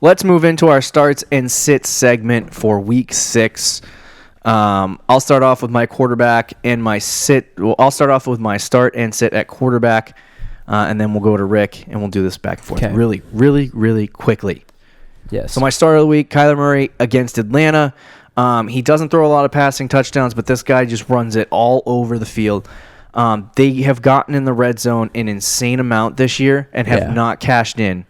Let's move into our starts and sits segment for Week 6. I'll start off with my quarterback and my sit. Well, I'll start off with my start and sit at quarterback, and then we'll go to Rick, and we'll do this back and forth really, really, really quickly. Yes. So my start of the week, Kyler Murray against Atlanta. He doesn't throw a lot of passing touchdowns, but this guy just runs it all over the field. They have gotten in the red zone an insane amount this year and have not cashed in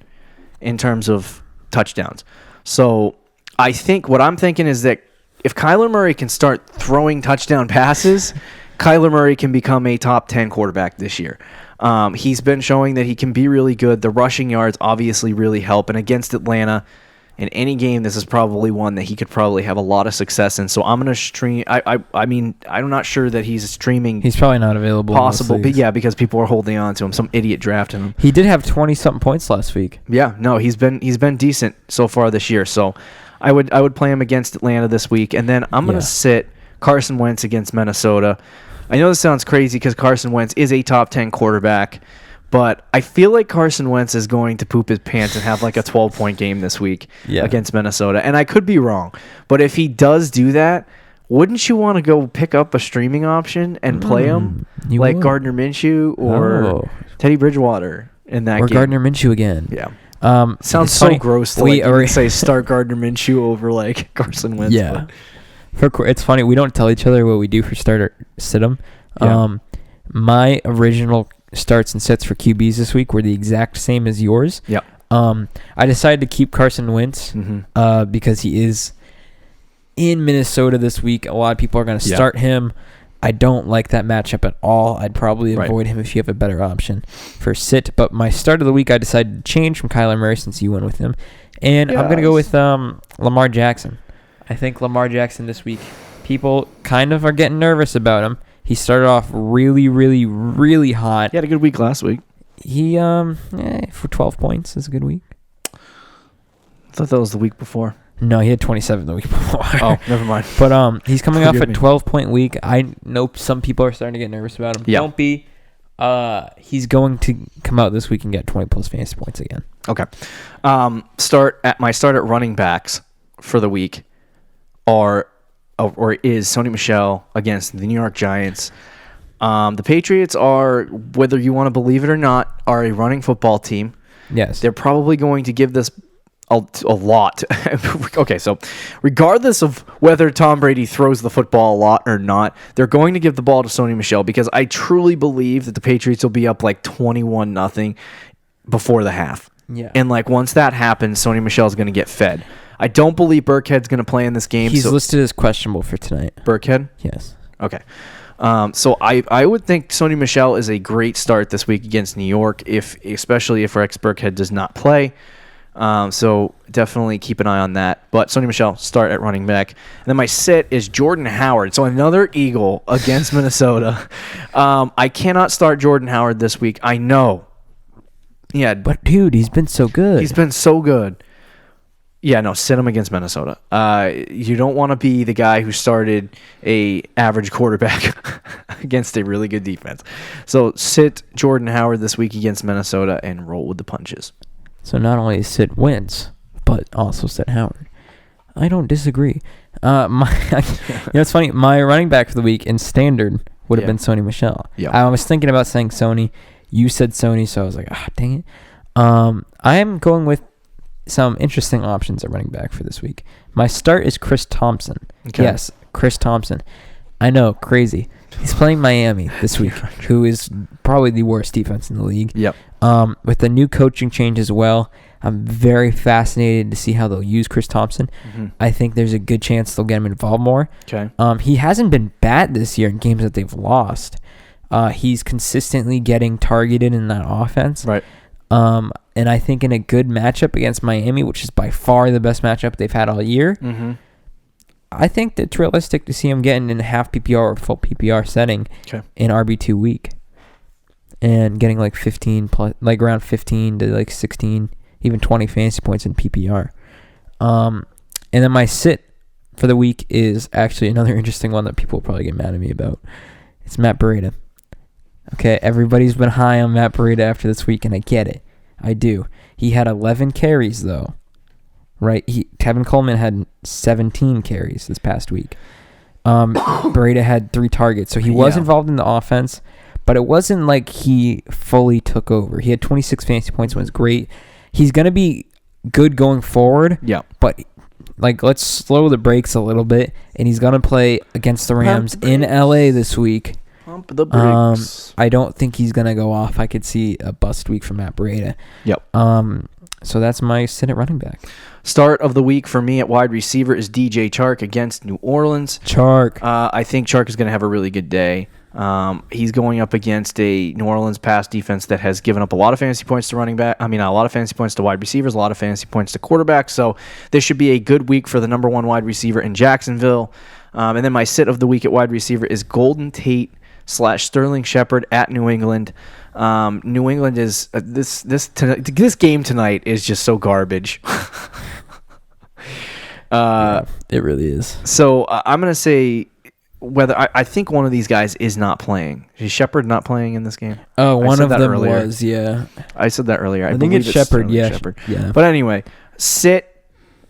terms of touchdowns. So I think what I'm thinking is that if Kyler Murray can start throwing touchdown passes, Kyler Murray can become a top 10 quarterback this year. He's been showing that he can be really good. The rushing yards obviously really help. And against Atlanta, in any game, this is probably one that he could probably have a lot of success in. So I'm going to stream. I mean, I'm not sure that he's streaming. He's probably not available. Possible, but yeah, because people are holding on to him. Some idiot drafting him. He did have 20-something points last week. Yeah, no, he's been decent so far this year. So I would play him against Atlanta this week, and then I'm going to sit Carson Wentz against Minnesota. I know this sounds crazy because Carson Wentz is a top 10 quarterback. But I feel like Carson Wentz is going to poop his pants and have like a 12-point game this week against Minnesota. And I could be wrong. But if he does do that, wouldn't you want to go pick up a streaming option and play him? Like would. Gardner Minshew or Teddy Bridgewater in that game. Or Gardner Minshew again. Yeah. Sounds so gross to say start Gardner Minshew over like Carson Wentz. Yeah. It's funny. We don't tell each other what we do for start or sit 'em. Yeah. My original starts and sets for QBs this week were the exact same as yours. Yeah. I decided to keep Carson Wentz because he is in Minnesota this week. A lot of people are going to start him. I don't like that matchup at all. I'd probably avoid him if you have a better option for sit. But my start of the week, I decided to change from Kyler Murray since you went with him. And I'm going to go with Lamar Jackson. I think Lamar Jackson this week, people kind of are getting nervous about him. He started off really, really, really hot. He had a good week last week. He, for 12 points is a good week. I thought that was the week before. No, he had 27 the week before. Oh, never mind. But he's coming off a 12-point week. I know some people are starting to get nervous about him. Yeah. Don't be. He's going to come out this week and get 20-plus fantasy points again. Okay. My start at running backs for the week is Sony Michel against the New York Giants. The Patriots are, whether you want to believe it or not, are a running football team. Yes. They're probably going to give this a lot. Okay, so regardless of whether Tom Brady throws the football a lot or not, they're going to give the ball to Sony Michel because I truly believe that the Patriots will be up like 21-0 before the half. Yeah. And like once that happens, Sony Michel is going to get fed. I don't believe Burkhead's going to play in this game. He's listed as questionable for tonight. Burkhead? Yes. Okay. So I would think Sony Michel is a great start this week against New York, especially if Rex Burkhead does not play. So definitely keep an eye on that. But Sony Michel, start at running back. And then my sit is Jordan Howard. So another Eagle against Minnesota. I cannot start Jordan Howard this week. I know. Yeah. But, dude, he's been so good. He's been so good. Yeah, no, sit him against Minnesota. You don't want to be the guy who started a average quarterback against a really good defense. So sit Jordan Howard this week against Minnesota and roll with the punches. So not only sit Wentz, but also sit Howard. I don't disagree. It's funny. My running back for the week in standard would have been Sony Michel. Yeah. I was thinking about saying Sony. You said Sony, so I was like, dang it. I am going with some interesting options at running back for this week. My start is Chris Thompson. Okay. Yes, Chris Thompson. I know, crazy. He's playing Miami this week, who is probably the worst defense in the league. Yep. With the new coaching change as well, I'm very fascinated to see how they'll use Chris Thompson. Mm-hmm. I think there's a good chance they'll get him involved more. Okay. He hasn't been bad this year in games that they've lost. He's consistently getting targeted in that offense. Right. And I think in a good matchup against Miami, which is by far the best matchup they've had all year, I think it's realistic to see him getting in a half PPR or full PPR setting in RB2 week and getting like 15 plus, like around 15 to like 16, even 20 fantasy points in PPR. And then my sit for the week is actually another interesting one that people will probably get mad at me about. It's Matt Breida. Okay, everybody's been high on Matt Breida after this week, and I get it. I do. He had 11 carries, though, right? Tevin Coleman had 17 carries this past week. Breida had 3 targets, so he was involved in the offense, but it wasn't like he fully took over. He had 26 fantasy points, was great. He's going to be good going forward, but like let's slow the brakes a little bit, and he's going to play against the Rams in LA this week. Pump the brakes. I don't think he's going to go off. I could see a bust week from Matt Breida. So that's my sit at running back. Start of the week for me at wide receiver is DJ Chark against New Orleans. Chark. I think Chark is going to have a really good day. He's going up against a New Orleans pass defense that has given up a lot of fantasy points to running back. I mean, a lot of fantasy points to wide receivers, a lot of fantasy points to quarterbacks. So this should be a good week for the number 1 wide receiver in Jacksonville. And then my sit of the week at wide receiver is Golden Tate / Sterling Shepard at New England. New England is this game tonight is just so garbage. It really is. So I'm gonna say whether I think one of these guys is not playing. Is Shepard not playing in this game? Oh, one of them was. Yeah, I said that earlier. I think it's Shepard. Yeah, Shepard. Yeah. But anyway, sit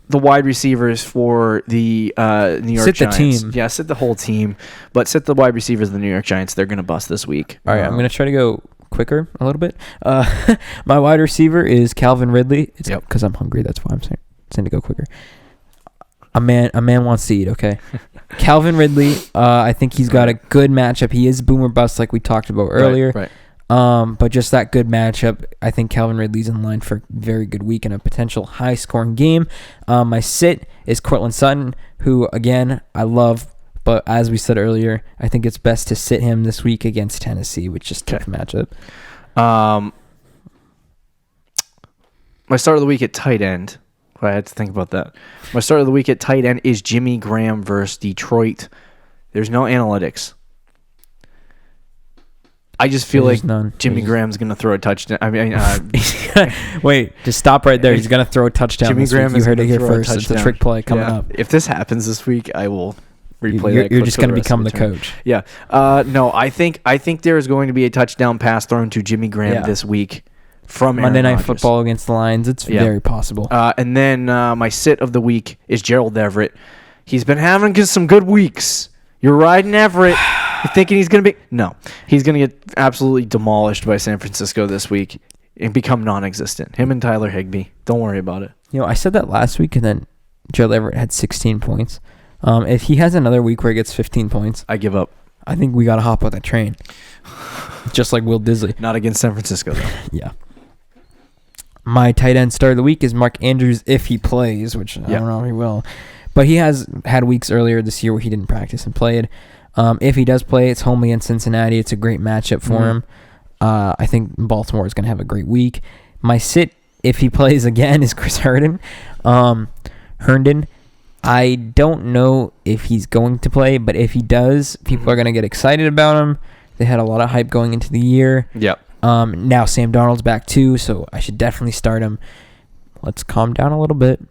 the wide receivers for the New York Giants. Sit the team. Yeah, sit the whole team. But sit the wide receivers of the New York Giants. They're gonna bust this week. All right, I'm gonna try to go quicker a little bit. My wide receiver is Calvin Ridley. It's because I'm hungry. That's why I'm saying to go quicker. A man wants to eat. Okay, Calvin Ridley. I think he's got a good matchup. He is boomer bust like we talked about earlier. Right. But just that good matchup. I think Calvin Ridley's in line for a very good week and a potential high scoring game. My sit is Courtland Sutton, who again I love. But as we said earlier, I think it's best to sit him this week against Tennessee, which is a tough matchup. My start of the week at tight end. I had to think about that. My start of the week at tight end is Jimmy Graham versus Detroit. There's no analytics. I just feel like Jimmy Graham's going to throw a touchdown. I mean, wait, just stop right there. He's going to throw a touchdown. Jimmy Graham, you heard it here first. It's a trick play coming up. If this happens this week, I will replay that. You're just going to become the coach. Yeah. No, I think there is going to be a touchdown pass thrown to Jimmy Graham this week from Monday Aaron Night Rodgers. Football against the Lions. It's very possible. And then my sit of the week is Gerald Everett. He's been having some good weeks. You're riding Everett. You're thinking he's going to be... No. He's going to get absolutely demolished by San Francisco this week and become non-existent. Him and Tyler Higbee. Don't worry about it. I said that last week, and then Gerald Everett had 16 points. If he has another week where he gets 15 points... I give up. I think we got to hop on that train. Just like Will Disley. Not against San Francisco, though. Yeah. My tight end start of the week is Mark Andrews if he plays, which I don't know if he will. But he has had weeks earlier this year where he didn't practice and played. If he does play, it's home against Cincinnati. It's a great matchup for him. I think Baltimore is going to have a great week. My sit, if he plays again, is Chris Herndon. I don't know if he's going to play, but if he does, people are going to get excited about him. They had a lot of hype going into the year. Yep. Now Sam Darnold's back too, so I should definitely start him. Let's calm down a little bit.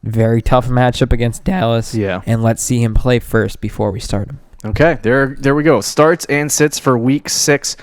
Very tough matchup against Dallas. Yeah. And let's see him play first before we start him. Okay, there we go. Starts and sits for week 6